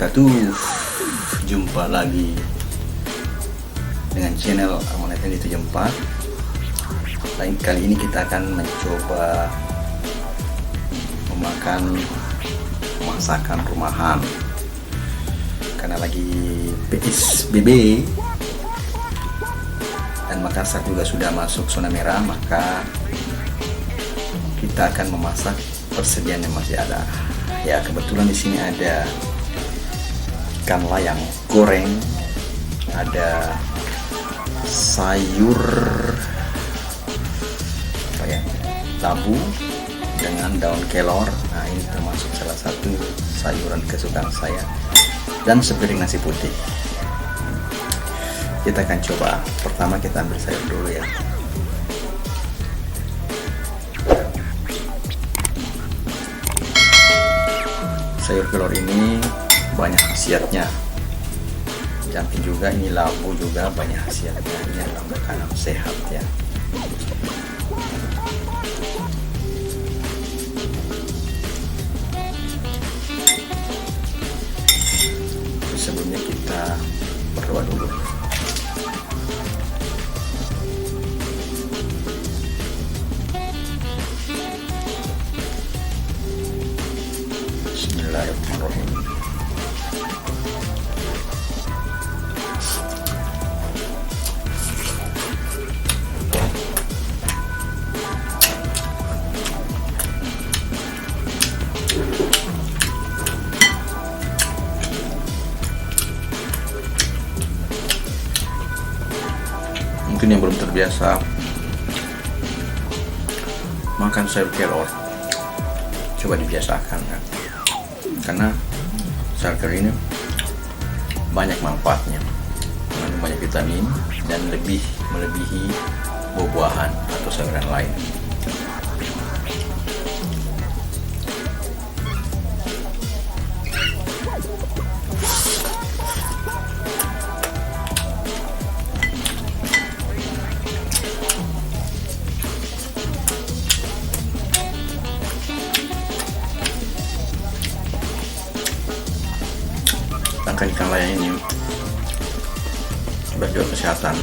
wabarakatuh. Jumpa lagi dengan channel Amanatan di 74. Kali ini kita akan mencoba memakan masakan rumahan karena lagi PSBB dan Makassar juga sudah masuk zona merah, maka kita akan memasak persediaan yang masih ada. Ya, kebetulan di sini ada ikan layang goreng, ada sayur labu dengan daun kelor. Nah, ini termasuk salah satu sayuran kesukaan saya, dan sepiring nasi putih. Kita akan coba. Pertama kita ambil sayur dulu ya. Sayur kelor ini banyak khasiatnya. Samping juga ini labu juga banyak khasiatnya. Ini adalah makanan sehat ya. Sebelumnya kita berdoa dulu. Bismillahirrahmanirrahim. Mungkin yang belum terbiasa makan sayur kelor, coba dibiasakan ya. Karena sayur kelor ini banyak manfaatnya, mengandung banyak vitamin dan melebihi buah-buahan atau sayuran lain. Ikan layang ini bagi kesehatan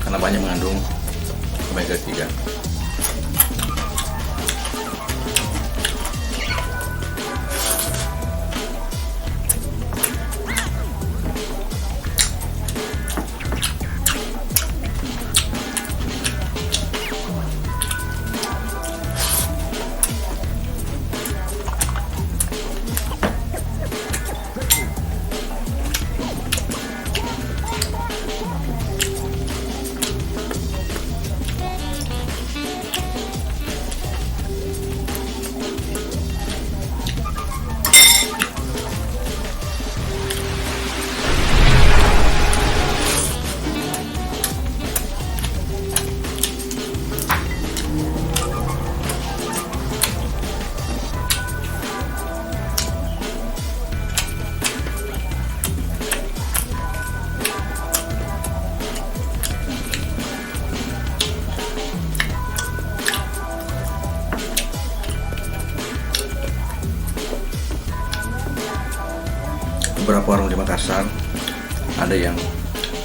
karena banyak mengandung omega 3. Beberapa warung di Makassar ada yang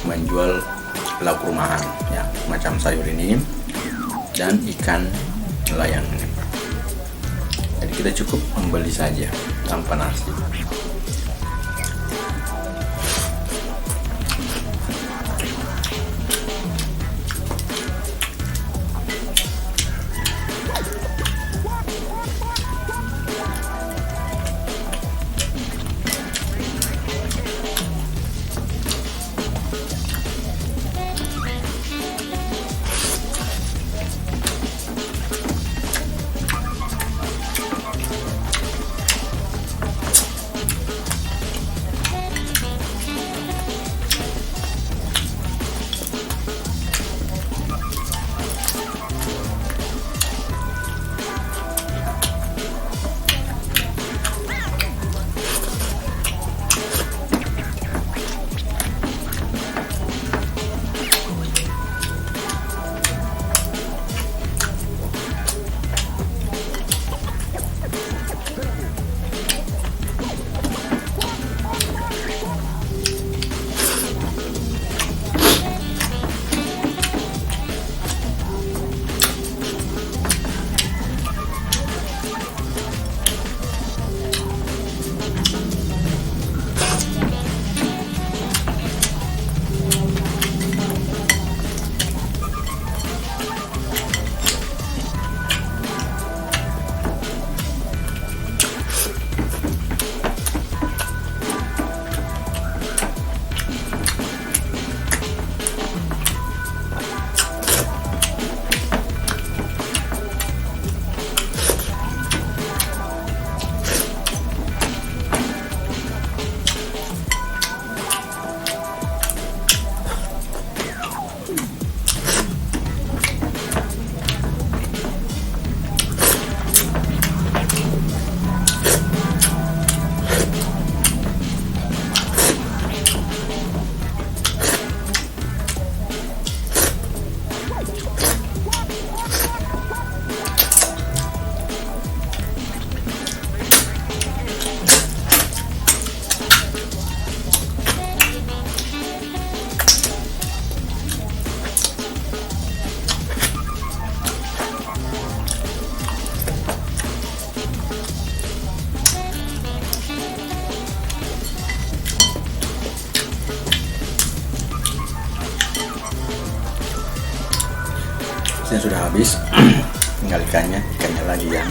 menjual lauk rumahan ya, macam sayur ini dan ikan layang ini. Jadi kita cukup membeli saja tanpa nasi. sudah habis. Tinggal ikannya lagi yang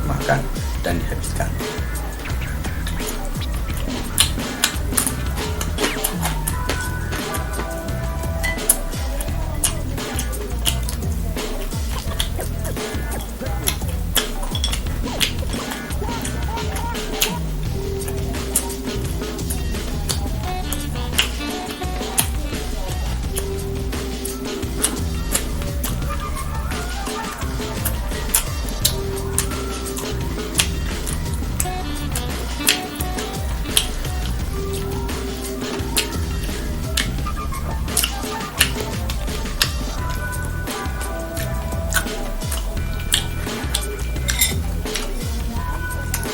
makan dan dihabiskan.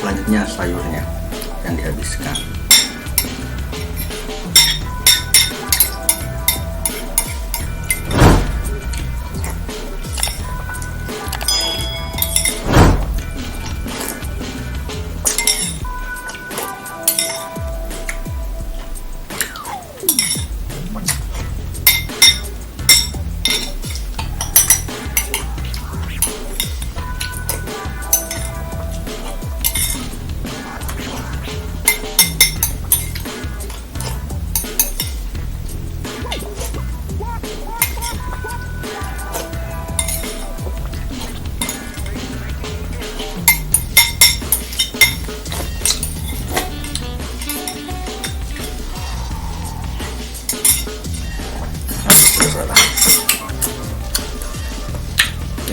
Selanjutnya sayurnya yang dihabiskan.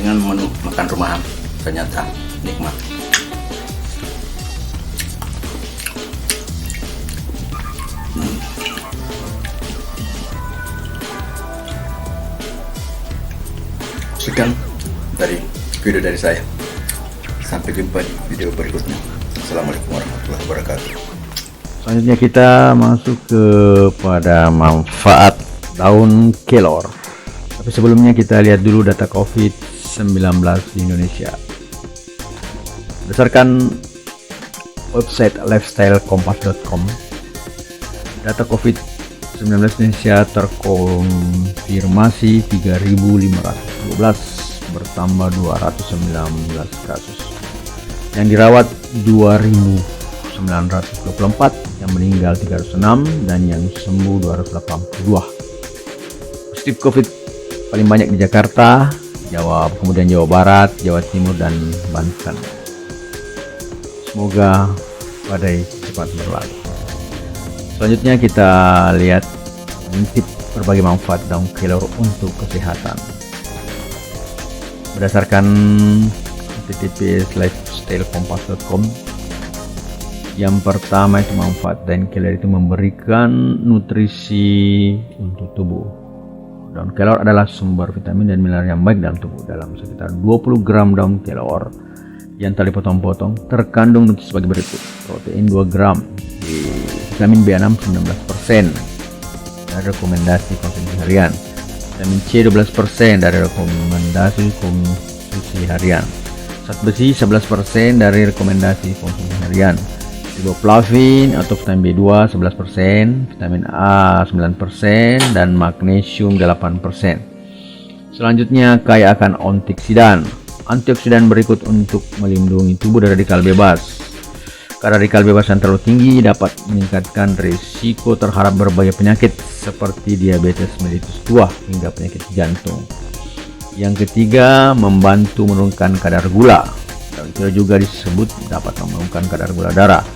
Dengan menu makan rumahan ternyata nikmat. Sekian dari video dari saya. Sampai jumpa di video berikutnya. Assalamualaikum warahmatullahi wabarakatuh. Selanjutnya kita masuk kepada manfaat daun kelor. Tapi sebelumnya kita lihat dulu data COVID-19 di Indonesia. Berdasarkan website lifestylekompas.com, data COVID-19 Indonesia terkonfirmasi 3.512, bertambah 219 kasus. Yang dirawat 2.924, yang meninggal 306, dan yang sembuh 282. Positif COVID paling banyak di Jakarta, kemudian Jawa Barat, Jawa Timur, dan Banten. Semoga badai cepat berlalu. Selanjutnya kita lihat mengintip berbagai manfaat daun kelor untuk kesehatan. Berdasarkan https://lifestylekompas.com, yang pertama itu manfaat daun kelor itu memberikan nutrisi untuk tubuh. Daun kelor adalah sumber vitamin dan mineral yang baik dalam tubuh. Dalam sekitar 20 gram daun kelor yang telah dipotong-potong terkandung nutrisi sebagai berikut: protein 2 gram, vitamin B6 19% dari rekomendasi konsumsi harian, vitamin C 12% dari rekomendasi konsumsi harian, zat besi 11% dari rekomendasi konsumsi harian, riboflavin atau vitamin B2 11%, vitamin A 9%, dan magnesium 8%. Selanjutnya kaya akan antioksidan. Antioksidan berikut untuk melindungi tubuh dari radikal bebas. Kadar radikal bebas yang terlalu tinggi dapat meningkatkan risiko terhadap berbagai penyakit seperti diabetes mellitus tua hingga penyakit jantung. Yang ketiga, membantu menurunkan kadar gula. Daun kelor juga disebut dapat menurunkan kadar gula darah.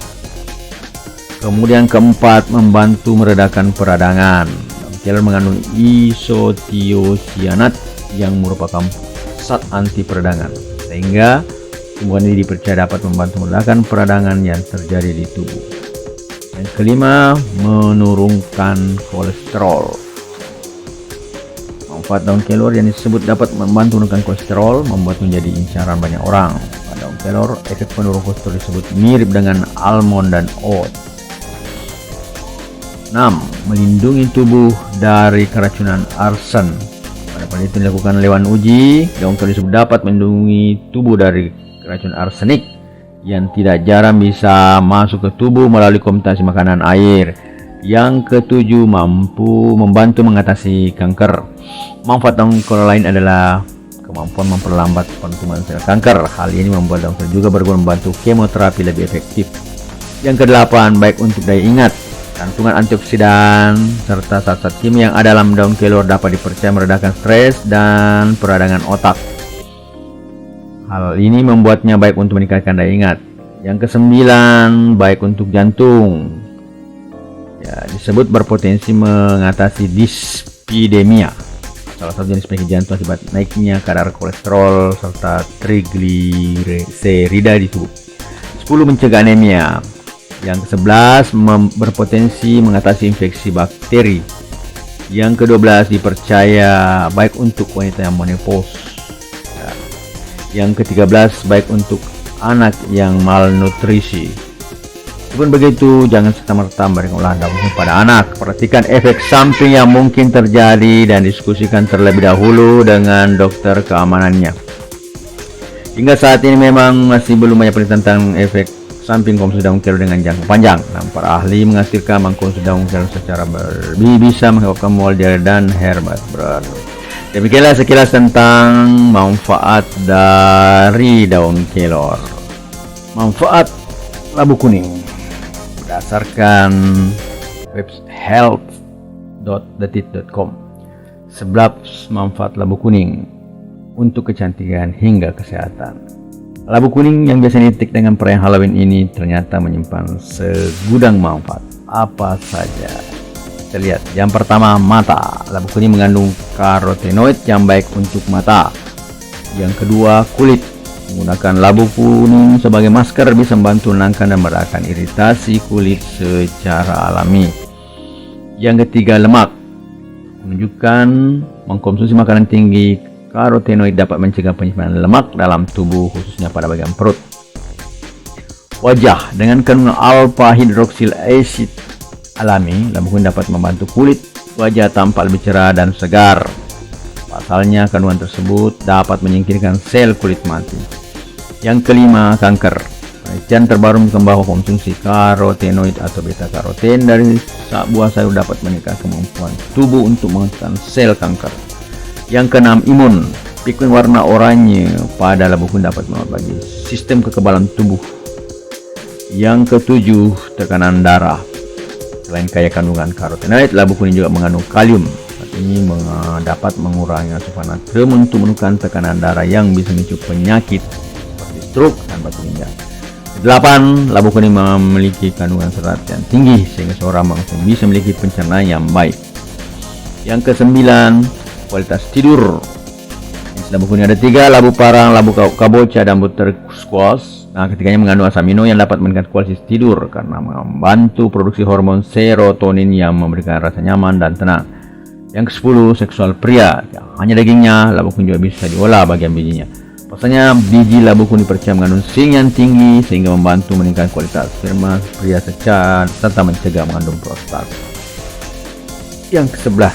Kemudian keempat, membantu meredakan peradangan. Daun kelor mengandung isothiocyanat yang merupakan zat anti peradangan, sehingga tumbuhan ini dipercaya dapat membantu meredakan peradangan yang terjadi di tubuh. Yang kelima, menurunkan kolesterol. Manfaat daun kelor yang disebut dapat membantu menurunkan kolesterol membuat menjadi incaran banyak orang. Pada daun kelor, efek penurun kolesterol disebut mirip dengan almond dan oat. 6. Melindungi tubuh dari keracunan arsen. Pada penelitian dilakukan lewat uji, daun kelor disebut dapat melindungi tubuh dari racun arsenik yang tidak jarang bisa masuk ke tubuh melalui kontaminasi makanan, air. Yang ketujuh, mampu membantu mengatasi kanker. Manfaat daun kelor lain adalah kemampuan memperlambat penutupan sel kanker. Hal ini membuat daun kelor juga berguna membantu kemoterapi lebih efektif. Yang ke-8, baik untuk daya ingat. Kandungan antioksidan serta zat-zat kimia yang ada dalam daun kelor dapat dipercaya meredakan stres dan peradangan otak. Hal ini membuatnya baik untuk meningkatkan daya ingat. Yang ke-9, baik untuk jantung. Ya, disebut berpotensi mengatasi dislipidemia, salah satu jenis penyakit jantung akibat naiknya kadar kolesterol serta trigliserida di tubuh. 10, mencegah anemia. Yang ke-11, berpotensi mengatasi infeksi bakteri. Yang ke-12, dipercaya baik untuk wanita yang menopause. Yang ke-13, baik untuk anak yang malnutrisi. Meskipun begitu, jangan serta-merta memberikan olahan daun pada anak. Perhatikan efek samping yang mungkin terjadi dan diskusikan terlebih dahulu dengan dokter keamanannya. Hingga saat ini memang masih belum banyak penelitian tentang efek samping konsumsi daun kelor dengan jangka panjang. Namun para ahli menghasilkan mengkonsumsi daun kelor secara berlebih bisa menyebabkan mual diare dan heartburn. Demikianlah sekilas tentang manfaat dari daun kelor. Manfaat labu kuning berdasarkan website health.detik.com. 11 manfaat labu kuning untuk kecantikan hingga kesehatan. Labu kuning yang biasa ditik dengan perayaan Halloween ini ternyata menyimpan segudang manfaat. Apa saja? Kita lihat. Yang pertama, mata. Labu kuning mengandung karotenoid yang baik untuk mata. Yang kedua, kulit. Menggunakan labu kuning sebagai masker bisa membantu menenangkan dan meredakan iritasi kulit secara alami. Yang ketiga, lemak. Menunjukkan mengkonsumsi makanan tinggi karotenoid dapat mencegah penyimpanan lemak dalam tubuh, khususnya pada bagian perut. Wajah. Dengan kandungan alpha hydroxyl acid alami, labu kuning dapat membantu kulit wajah tampak lebih cerah dan segar. Pasalnya, kandungan tersebut dapat menyingkirkan sel kulit mati. Yang kelima, kanker. Penelitian terbaru menunjukkan bahwa konsumsi karotenoid atau beta karoten dari buah sayur dapat meningkatkan kemampuan tubuh untuk menghentikan sel kanker. Yang keenam, imun. Pigmen warna oranye pada labu kuning dapat memperbaiki sistem kekebalan tubuh. Yang ketujuh, tekanan darah. Selain kaya kandungan karotenoid, labu kuning juga mengandung kalium. Ini dapat mengurangi asupan natrium untuk menurunkan tekanan darah yang bisa memicu penyakit seperti stroke dan batu ginjal. 8. Labu kuning memiliki kandungan serat yang tinggi sehingga seorang manusia bisa memiliki pencernaan yang baik. Yang ke-9, kualitas tidur. Jenis labu kuning ada 3, labu parang, labu kabocha, dan butter squash. Nah, ketiganya mengandung asam amino yang dapat meningkatkan kualitas tidur karena membantu produksi hormon serotonin yang memberikan rasa nyaman dan tenang. Yang ke-10, seksual pria. Hanya dagingnya, labu kuning juga bisa diolah bagian bijinya. Pasalnya, biji labu kuning percaya mengandung zinc yang tinggi sehingga membantu meningkatkan kualitas sperma pria serta mencegah mengandung prostat. Yang ke-11,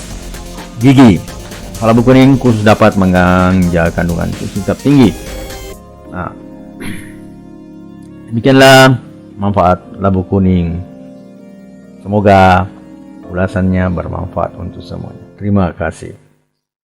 gigi. Labu kuning khusus dapat menjaga kandungan tingkat tinggi. Nah, demikianlah manfaat labu kuning. Semoga ulasannya bermanfaat untuk semuanya. Terima kasih.